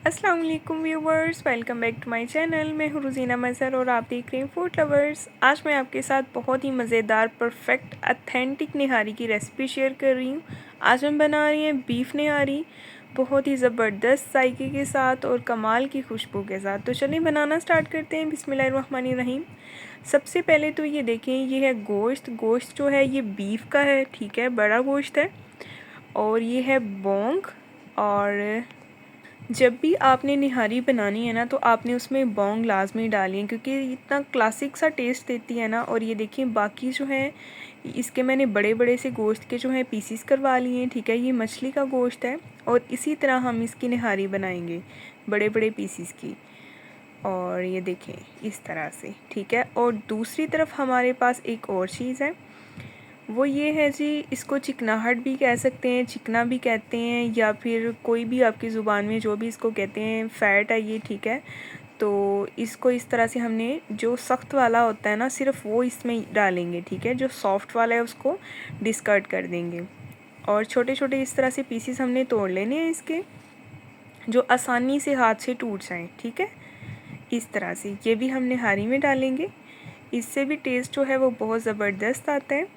अस्सलाम वालेकुम viewers, welcome back to my channel. मैं हूँ रुज़ीना मज़हर और आप देख रहे हैं फूड लवर्स। आज मैं आपके साथ बहुत ही मज़ेदार परफेक्ट अथेंटिक निहारी की रेसिपी शेयर कर रही हूँ। आज हम बना रही हैं बीफ निहारी, बहुत ही ज़बरदस्त जायके के साथ और कमाल की खुशबू के साथ। तो चलिए बनाना स्टार्ट करते हैं। बिस्मिल्लाहिर्रहमानिर्रहीम। सबसे पहले तो ये देखें, ये है गोश्त जो है ये बीफ का है, ठीक है, बड़ा गोश्त है। और ये है बोंग। और जब भी आपने निहारी बनानी है ना तो आपने उसमें बौंग लाजमी डाली है, क्योंकि इतना क्लासिक सा टेस्ट देती है ना। और ये देखिए बाकी जो है इसके मैंने बड़े बड़े से गोश्त के जो है पीसीस करवा लिए हैं, ठीक है। ये मछली का गोश्त है और इसी तरह हम इसकी निहारी बनाएंगे, बड़े बड़े पीसीस की। और ये देखें इस तरह से, ठीक है। और दूसरी तरफ हमारे पास एक और चीज़ है, वो ये है जी, इसको चिकनाहट भी कह सकते हैं, चिकना भी कहते हैं, या फिर कोई भी आपकी ज़ुबान में जो भी इसको कहते हैं। फ़ैट है ये, ठीक है। तो इसको इस तरह से हमने, जो सख्त वाला होता है ना सिर्फ वो इसमें डालेंगे, ठीक है। जो सॉफ्ट वाला है उसको डिस्कार्ड कर देंगे। और छोटे छोटे इस तरह से पीसीस हमने तोड़ लेने हैं इसके, जो आसानी से हाथ से टूट जाएँ, ठीक है। इस तरह से ये भी हम निहारी में डालेंगे, इससे भी टेस्ट जो है वो बहुत ज़बरदस्त आता है।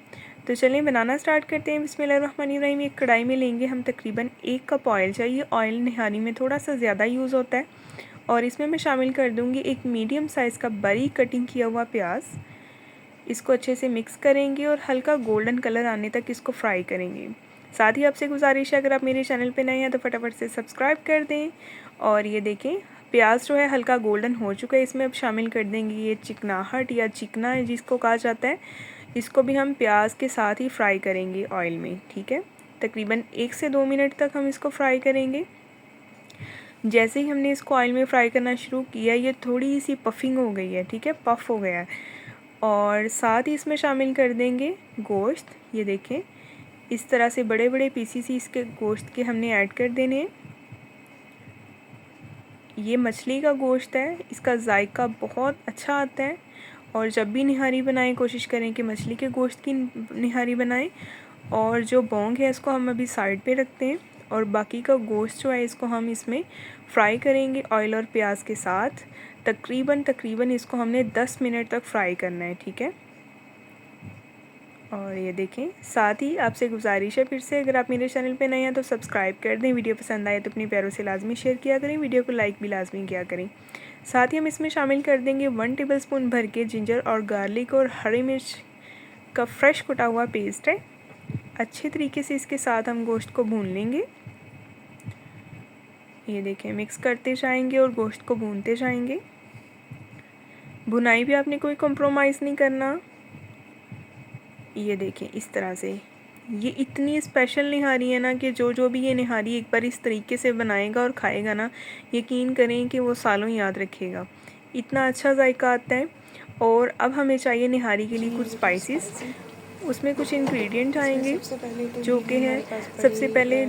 तो चलिए बनाना स्टार्ट करते हैं। बिस्मिल्लाहिर्रहमानिर्रहीम। एक कढ़ाई में लेंगे हम तकरीबन 1 कप ऑयल चाहिए। ऑयल निहारी में थोड़ा सा ज़्यादा यूज़ होता है। और इसमें मैं शामिल कर दूँगी एक मीडियम साइज़ का बारीक कटिंग किया हुआ प्याज। इसको अच्छे से मिक्स करेंगे और हल्का गोल्डन कलर आने तक इसको फ्राई करेंगे। साथ ही आपसे गुजारिश है, अगर आप मेरे चैनल पे नए हैं तो फटाफट से सब्सक्राइब कर दें। और ये देखें प्याज जो है हल्का गोल्डन हो चुका है। इसमें अब शामिल कर देंगे ये चिकनाहट या चिकना जिसको कहा जाता है। इसको भी हम प्याज के साथ ही फ्राई करेंगे ऑयल में, ठीक है। तकरीबन 1 से 2 मिनट तक हम इसको फ्राई करेंगे। जैसे ही हमने इसको ऑयल में फ्राई करना शुरू किया, ये थोड़ी सी पफिंग हो गई है, ठीक है, पफ हो गया है। और साथ ही इसमें शामिल कर देंगे गोश्त। ये देखें इस तरह से बड़े बड़े पीसीस ही इसके गोश्त के हमने ऐड कर देने हैं। ये मछली का गोश्त है, इसका जायका बहुत अच्छा आता है। और जब भी निहारी बनाएं कोशिश करें कि मछली के गोश्त की निहारी बनाएं। और जो बोंग है इसको हम अभी साइड पे रखते हैं, और बाकी का गोश्त जो है इसको हम इसमें फ्राई करेंगे ऑयल और प्याज के साथ। तकरीबन इसको हमने 10 मिनट तक फ्राई करना है, ठीक है। और ये देखें, साथ ही आपसे गुजारिश है फिर से, अगर आप मेरे चैनल पे नए हैं तो सब्सक्राइब कर दें। वीडियो पसंद आए तो अपने प्यारों से लाजमी शेयर किया करें, वीडियो को लाइक भी लाजमी किया करें। साथ ही हम इसमें शामिल कर देंगे 1 टेबलस्पून भर के जिंजर और गार्लिक और हरी मिर्च का फ्रेश कुटा हुआ पेस्ट है। अच्छे तरीके से इसके साथ हम गोश्त को भून लेंगे। ये देखें मिक्स करते जाएंगे और गोश्त को भूनते जाएंगे। भुनाई भी आपने कोई कॉम्प्रोमाइज़ नहीं करना। ये देखें इस तरह से, ये इतनी स्पेशल निहारी है ना कि जो भी ये निहारी एक बार इस तरीके से बनाएगा और खाएगा ना, यकीन करें कि वो सालों याद रखेगा। इतना अच्छा जायका आता है। और अब हमें चाहिए निहारी के लिए कुछ स्पाइसेस। उसमें कुछ इंग्रेडिएंट आएंगे जो कि हैं, सबसे पहले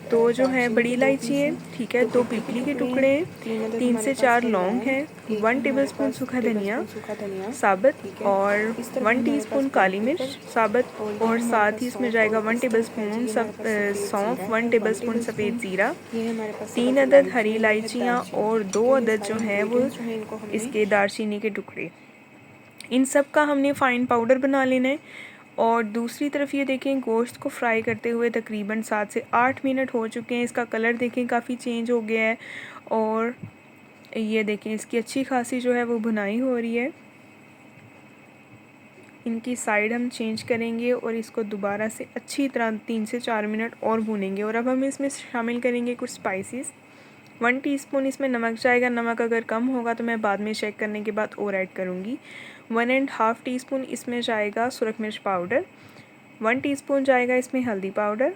2 जो है बड़ी इलायची है, ठीक है, 2 पीपली के टुकड़े हैं, 3 से 4 लौंग हैं, 1 टेबलस्पून सूखा धनिया साबुत, और 1 टीस्पून काली मिर्च साबुत, और साथ ही इसमें जाएगा 1 टेबलस्पून सौंफ, 1 टेबलस्पून सफ़ेद ज़ीरा, 3 अदद हरी इलायचियाँ और 2 अदद जो हैं वो इसके दालचीनी के टुकड़े। इन सब का हमने फ़ाइन पाउडर बना लेना है। और दूसरी तरफ ये देखें गोश्त को फ्राई करते हुए तकरीबन 7 से 8 मिनट हो चुके हैं। इसका कलर देखें काफ़ी चेंज हो गया है। और ये देखें इसकी अच्छी खासी जो है वो भुनाई हो रही है। इनकी साइड हम चेंज करेंगे और इसको दोबारा से अच्छी तरह 3 से 4 मिनट और भूनेंगे। और अब हम इसमें शामिल करेंगे कुछ स्पाइसेस। 1 टीस्पून इसमें नमक जाएगा, नमक अगर कम होगा तो मैं बाद में चेक करने के बाद और ऐड करूँगी। 1.5 टीस्पून इसमें जाएगा सुरख मिर्च पाउडर, 1 टीस्पून जाएगा इसमें हल्दी पाउडर।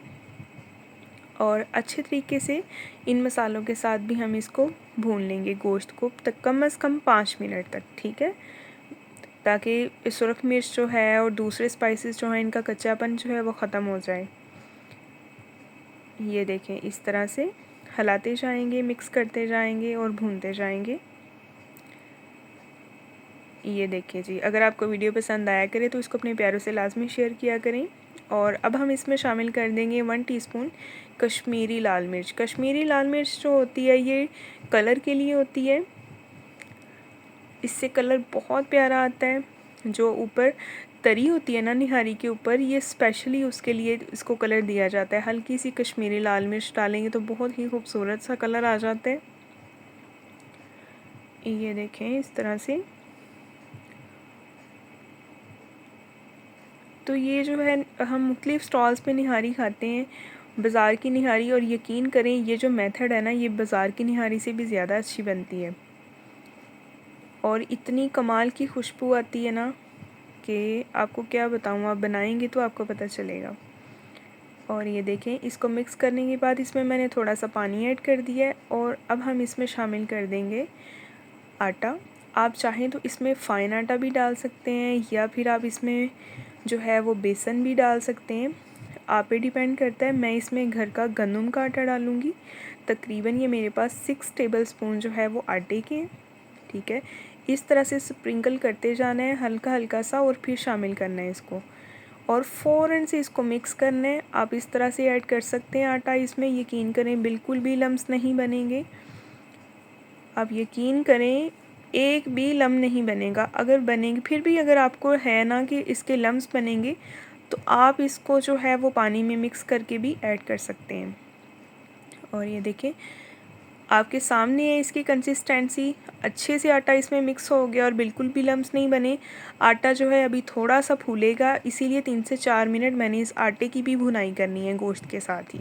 और अच्छे तरीके से इन मसालों के साथ भी हम इसको भून लेंगे गोश्त को तक कम से कम 5 मिनट तक, ठीक है, ताकि सुरख मिर्च जो है और दूसरे स्पाइसेस जो हैं इनका कच्चापन जो है वो ख़त्म हो जाए। ये देखें इस तरह से हिलाते जाएंगे, मिक्स करते जाएंगे और भूनते जाएंगे। ये देखिए जी, अगर आपको वीडियो पसंद आया करे तो इसको अपने प्यारों से लाजमी शेयर किया करें। और अब हम इसमें शामिल कर देंगे 1 टीस्पून कश्मीरी लाल मिर्च। कश्मीरी लाल मिर्च जो होती है ये कलर के लिए होती है, इससे कलर बहुत प्यारा आता है। जो ऊपर तरी होती है ना निहारी के ऊपर, ये स्पेशली उसके लिए इसको कलर दिया जाता है। हल्की सी कश्मीरी लाल मिर्च डालेंगे तो बहुत ही खूबसूरत सा कलर आ जाता है। ये देखें इस तरह से। तो ये जो है हम मुख्तलिफ़ स्टॉल्स पे निहारी खाते हैं, बाज़ार की निहारी, और यकीन करें ये जो मेथड है ना ये बाज़ार की निहारी से भी ज़्यादा अच्छी बनती है और इतनी कमाल की खुशबू आती है ना कि आपको क्या बताऊँ, आप बनाएंगे तो आपको पता चलेगा। और ये देखें, इसको मिक्स करने के बाद इसमें मैंने थोड़ा सा पानी ऐड कर दिया है और अब हम इसमें शामिल कर देंगे आटा। आप चाहें तो इसमें फ़ाइन आटा भी डाल सकते हैं या फिर आप इसमें जो है वो बेसन भी डाल सकते हैं, आप पे डिपेंड करता है। मैं इसमें घर का गंदम का आटा डालूँगी। तकरीबन ये मेरे पास 6 टेबलस्पून जो है वो आटे के हैं, ठीक है। इस तरह से स्प्रिंकल करते जाना है हल्का हल्का सा और फिर शामिल करना है इसको और फ़ौरन से इसको मिक्स करना है। आप इस तरह से ऐड कर सकते हैं आटा इसमें, यकीन करें बिल्कुल भी लम्स नहीं बनेंगे। आप यकीन करें एक भी लम नहीं बनेगा। अगर बनेंगे फिर भी, अगर आपको है ना कि इसके लम्स बनेंगे, तो आप इसको जो है वो पानी में मिक्स करके भी ऐड कर सकते हैं। और ये देखें आपके सामने है इसकी कंसिस्टेंसी, अच्छे से आटा इसमें मिक्स हो गया और बिल्कुल भी लम्स नहीं बने। आटा जो है अभी थोड़ा सा फूलेगा, इसीलिए 3 से 4 मिनट मैंने इस आटे की भी भुनाई करनी है गोश्त के साथ ही।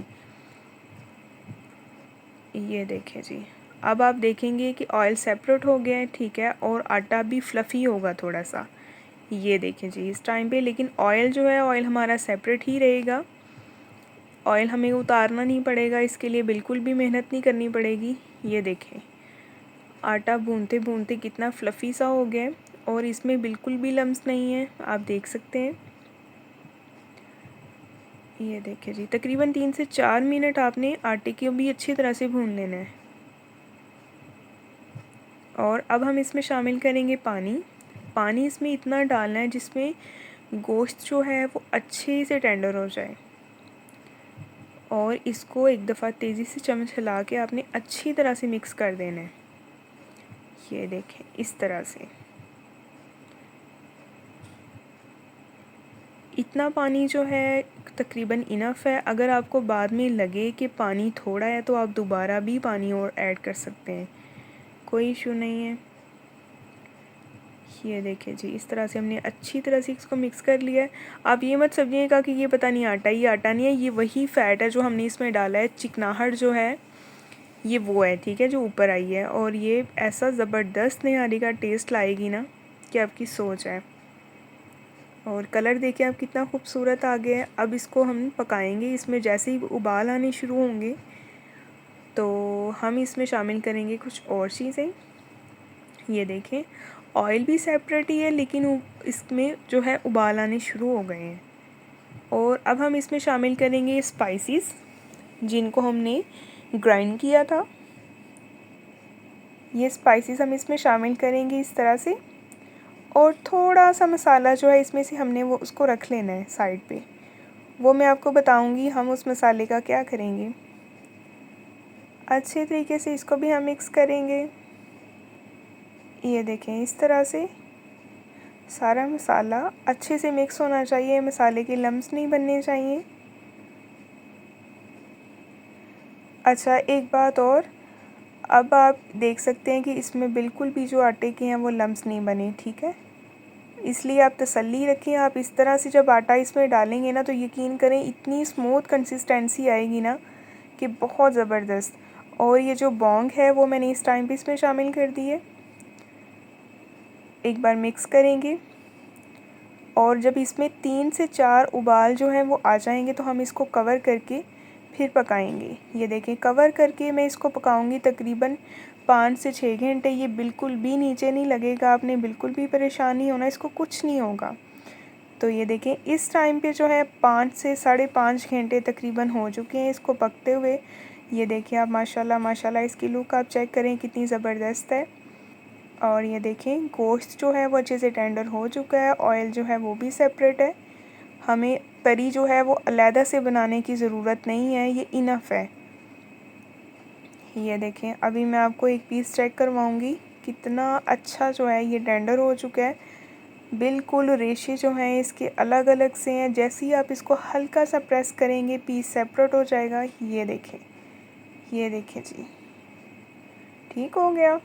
ये देखें जी, अब आप देखेंगे कि ऑयल सेपरेट हो गया है, ठीक है, और आटा भी फ्लफ़ी होगा थोड़ा सा। ये देखें जी इस टाइम पे, लेकिन ऑयल जो है ऑयल हमारा सेपरेट ही रहेगा। ऑयल हमें उतारना नहीं पड़ेगा, इसके लिए बिल्कुल भी मेहनत नहीं करनी पड़ेगी। ये देखें आटा भूनते भूनते कितना फ्लफ़ी सा हो गया है और इसमें बिल्कुल भी लम्स नहीं है, आप देख सकते हैं। ये देखें जी, तकरीबन 3 से 4 मिनट आपने आटे को भी अच्छी तरह से भून लेना है। और अब हम इसमें शामिल करेंगे पानी। पानी इसमें इतना डालना है जिसमें गोश्त जो है वो अच्छे से टेंडर हो जाए और इसको एक दफ़ा तेज़ी से चम्मच हिला के आपने अच्छी तरह से मिक्स कर देना है। ये देखें इस तरह से। इतना पानी जो है तकरीबन इनफ है। अगर आपको बाद में लगे कि पानी थोड़ा है तो आप दोबारा भी पानी और ऐड कर सकते हैं, कोई इशू नहीं है। ये देखिए जी इस तरह से हमने अच्छी तरह से इसको मिक्स कर लिया है। आप ये मत समझिएगा कि ये पता नहीं आटा, ये आटा नहीं है, ये वही फ़ैट है जो हमने इसमें डाला है। चिकनाहट जो है ये वो है, ठीक है, जो ऊपर आई है और ये ऐसा ज़बरदस्त निहारी का टेस्ट लाएगी ना कि आपकी सोच है। और कलर देखिए आप कितना खूबसूरत आ गया है। अब इसको हम पकाएंगे। इसमें जैसे ही उबाल आने शुरू होंगे तो हम इसमें शामिल करेंगे कुछ और चीज़ें। ये देखें ऑयल भी सेपरेट ही है लेकिन इसमें जो है उबाल आने शुरू हो गए हैं। और अब हम इसमें शामिल करेंगे स्पाइसेस जिनको हमने ग्राइंड किया था। ये स्पाइसेस हम इसमें शामिल करेंगे इस तरह से, और थोड़ा सा मसाला जो है इसमें से हमने वो उसको रख लेना है साइड पे। वो मैं आपको बताऊंगी हम उस मसाले का क्या करेंगे। अच्छे तरीके से इसको भी हम मिक्स करेंगे। ये देखें इस तरह से सारा मसाला अच्छे से मिक्स होना चाहिए, मसाले के लम्स नहीं बनने चाहिए। अच्छा एक बात और, अब आप देख सकते हैं कि इसमें बिल्कुल भी जो आटे के हैं वो लम्स नहीं बने, ठीक है, इसलिए आप तसल्ली रखें। आप इस तरह से जब आटा इसमें डालेंगे ना तो यकीन करें इतनी स्मूथ कंसिस्टेंसी आएगी ना कि बहुत ज़बरदस्त। और ये जो बोंग है वो मैंने इस टाइम पे इसमें शामिल कर दी है। एक बार मिक्स करेंगे और जब इसमें 3 से 4 उबाल जो हैं वो आ जाएंगे तो हम इसको कवर करके फिर पकाएंगे। ये देखें कवर करके मैं इसको पकाऊंगी तकरीबन 5 से 6 घंटे। ये बिल्कुल भी नीचे नहीं लगेगा, आपने बिल्कुल भी परेशान नहीं होना, इसको कुछ नहीं होगा। तो ये देखें इस टाइम पे जो है 5 से 5.5 घंटे तकरीबन हो चुके हैं इसको पकते हुए। ये देखिए आप माशाल्लाह माशाल्लाह इसकी लुक आप चेक करें कितनी ज़बरदस्त है। और ये देखें गोश्त जो है वो अच्छे से टेंडर हो चुका है, ऑयल जो है वो भी सेपरेट है हमें तरी जो है वो अलहदा से बनाने की ज़रूरत नहीं है, ये इनफ है। ये देखें, अभी मैं आपको एक पीस चेक करवाऊँगी कितना अच्छा जो है ये टेंडर हो चुका है। बिल्कुल रेशे जो हैं इसके अलग अलग से हैं। जैसे ही आप इसको हल्का सा प्रेस करेंगे पीस सेपरेट हो जाएगा। ये देखें, ये देखें जी, ठीक हो गया।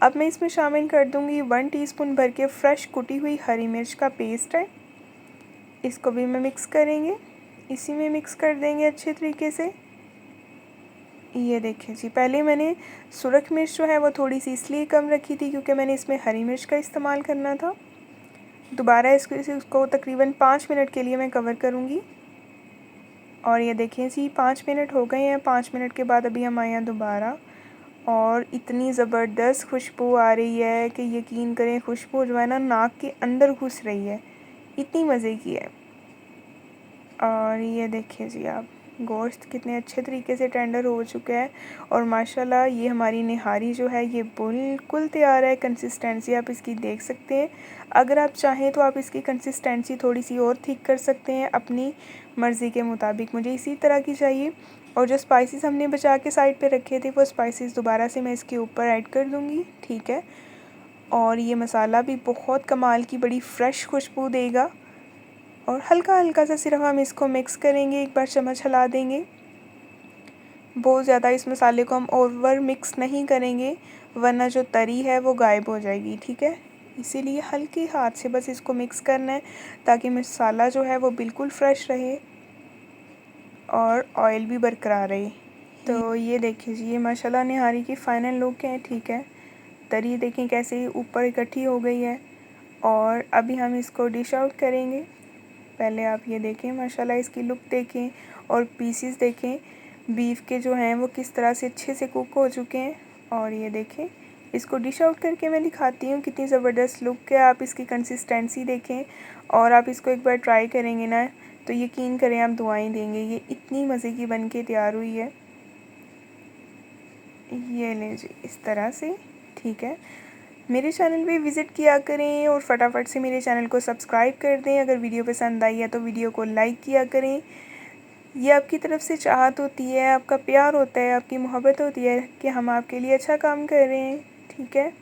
अब मैं इसमें शामिल कर दूंगी 1 टीस्पून भर के फ्रेश कुटी हुई हरी मिर्च का पेस्ट है। इसको भी मैं मिक्स करेंगे, इसी में मिक्स कर देंगे अच्छे तरीके से। ये देखें जी, पहले मैंने सुरख मिर्च जो है वो थोड़ी सी इसलिए कम रखी थी क्योंकि मैंने इसमें हरी मिर्च का इस्तेमाल करना था। दोबारा इसको तकरीबन 5 मिनट के लिए मैं कवर करूँगी। और ये देखें जी, 5 मिनट हो गए हैं। 5 मिनट के बाद अभी हम आए हैं दोबारा, और इतनी ज़बरदस्त खुशबू आ रही है कि यकीन करें, खुशबू जो है ना नाक के अंदर घुस रही है, इतनी मज़े की है। और ये देखिए जी आप, गोश्त कितने अच्छे तरीके से टेंडर हो चुका है। और माशाल्लाह ये हमारी निहारी जो है ये बिल्कुल तैयार है। कंसिस्टेंसी आप इसकी देख सकते हैं। अगर आप चाहें तो आप इसकी कंसिस्टेंसी थोड़ी सी और थिक कर सकते हैं अपनी मर्ज़ी के मुताबिक। मुझे इसी तरह की चाहिए। और जो स्पाइसेस हमने बचा के साइड पे रखे थे वो स्पाइसेस दोबारा से मैं इसके ऊपर ऐड कर दूँगी, ठीक है। और ये मसाला भी बहुत कमाल की बड़ी फ़्रेश खुशबू देगा। और हल्का हल्का सा सिर्फ हम इसको मिक्स करेंगे, एक बार चम्मच हिला देंगे। बहुत ज़्यादा इस मसाले को हम ओवर मिक्स नहीं करेंगे वरना जो तरी है वो गायब हो जाएगी, ठीक है। इसीलिए हल्के हाथ से बस इसको मिक्स करना है ताकि मसाला जो है वो बिल्कुल फ्रेश रहे और ऑयल भी बरकरार रहे। तो ये देखिए जी, ये माशाल्लाह निहारी की फ़ाइनल लुक है, ठीक है। तरी देखें कैसे ऊपर इकट्ठी हो गई है। और अभी हम इसको डिश आउट करेंगे। पहले आप ये देखें, माशाल्लाह इसकी लुक देखें और पीसेस देखें बीफ के जो हैं वो किस तरह से अच्छे से कुक हो चुके हैं। और ये देखें, इसको डिश आउट करके मैं दिखाती हूँ कितनी ज़बरदस्त लुक है। आप इसकी कंसिस्टेंसी देखें और आप इसको एक बार ट्राई करेंगे ना तो यकीन करें आप दुआएं देंगे। ये इतनी मज़े की बन के तैयार हुई है। ये लें जी, इस तरह से, ठीक है। मेरे चैनल पे विज़िट किया करें और फटाफट से मेरे चैनल को सब्सक्राइब कर दें। अगर वीडियो पसंद आई है तो वीडियो को लाइक किया करें। ये आपकी तरफ से चाहत होती है, आपका प्यार होता है, आपकी मोहब्बत होती है कि हम आपके लिए अच्छा काम कर रहे हैं, ठीक है।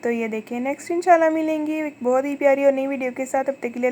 तो ये देखिए, नेक्स्ट इंशाल्लाह मिलेंगे एक बहुत ही प्यारी और नई वीडियो के साथ। अब तक के लिए